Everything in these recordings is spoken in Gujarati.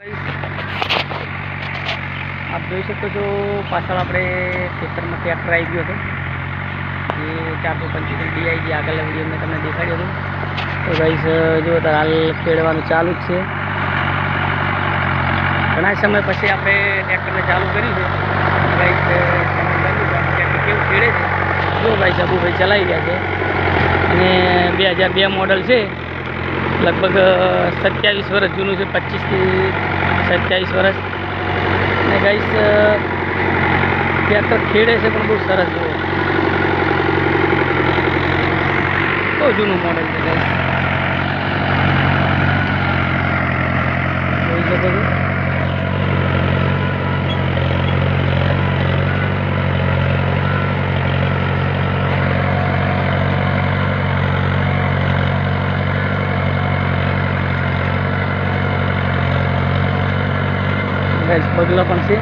आप જોઈ શકો છો પાછળ આપણે ખેતરમાં ટ્રેક્ટર આવી ગયો હતો એ 475 DI જે આગળના વિડીયો મેં તમને દેખાડ્યો હતો. તો ગાઈસ જો હાલ ખેડવાનું ચાલુ જ છે. ઘણા સમય પછી આપણે ટ્રેક્ટરને ચાલુ કર્યું છે. ગાઈસ ટ્રેક્ટર કેવું ખેડે છે જો ગાઈસ અબુભાઈ ચલાવી રહ્યા છે અને 2002 મોડલ છે. લગભગ 27 વર્ષ જૂનું છે, 25 થી 27 વર્ષ. અને ગાઈસ ટ્રેક્ટર ખેડે છે પણ બહુ સરસ જુઓ, બહુ જૂનું મોડલ છે ગાઈસ, જોઈ શકો છો. गाइस बगला पण છે.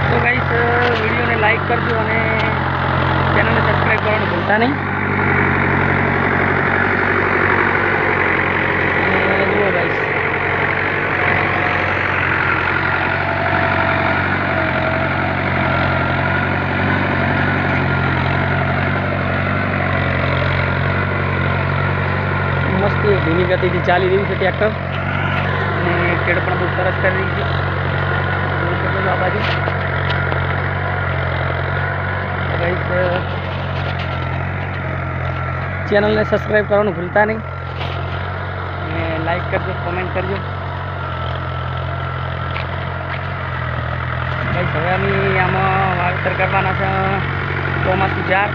તો ગાઈસ વિડીયોને લાઈક કરજો અને ચેનલને સબસ્ક્રાઇબ કરવાનું ભૂલતા નહીં. मस्त धीमी गति से चाली रही है ट्रेक्टर અને ખેડ પણ બહુ સરસ કરી રહી છે. જોઈ શકો છો આ બાજુ. ગાઈસ ચેનલને સબસ્ક્રાઈબ કરવાનું ભૂલતા નહીં અને લાઈક કરજો, કોમેન્ટ કરજો. ગાઈસ હવે અમે આમાં વાવેતર કરવાના છે ચોમાસું 4.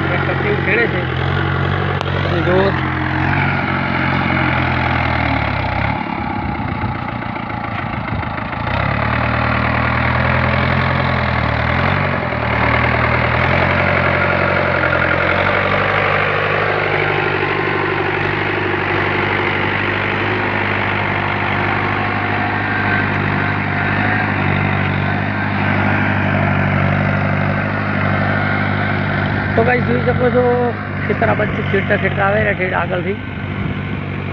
ટ્રેક્ટર કેવું ખેડે છે જો. तो गाइस જોઈ શકો છો ખેતર આ બાજુ ખેડતા ખેડતા આવે ને ઠેઠ આગળથી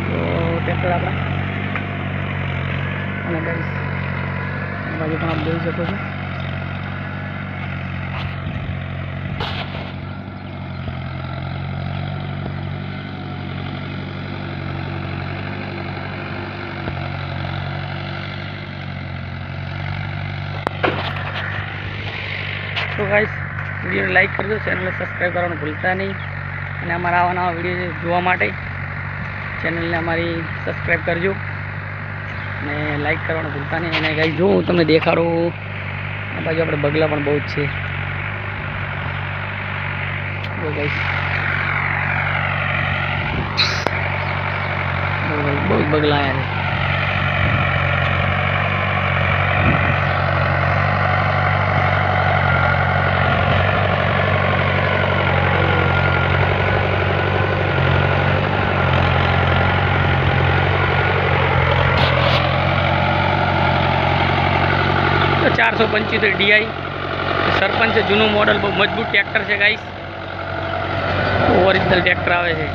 તો ટ્રેક્ટર આપણા. અને ગાઈસ આ બાજુ પણ આપ જોઈ શકો છો. તો ગાઈસ વિડીયોને લાઈક કરજો, ચેનલને સબસ્ક્રાઈબ કરવાનું ભૂલતા નહીં અને અમારા આવા નવા વિડીયો જોવા માટે ચેનલને અમારી સબસ્ક્રાઈબ કરજો અને લાઈક કરવાનું ભૂલતા નહીં. અને ગાઈસ જો હું તમને દેખાડું આ બાજુ આપણે બગલા પણ બહુ જ છે. જો ગાઈસ બહુ જ બગલા આવ્યા છે. तो 475 DI सरपंच है, जूनू मॉडल बहुत मजबूत ट्रेक्टर है गाइस. ओरिजिनल ट्रेक्टर आवे है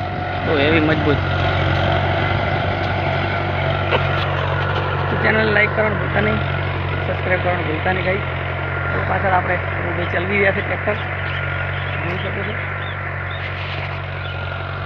तो हेवी मजबूत. तो चैनल लाइक करना भूलता नहीं, सब्सक्राइब करना भूलता नहीं गाइस. तो पाछळ આપણે ચલવી રહ્યા છે ટ્રેક્ટર જોઈ શકો છો.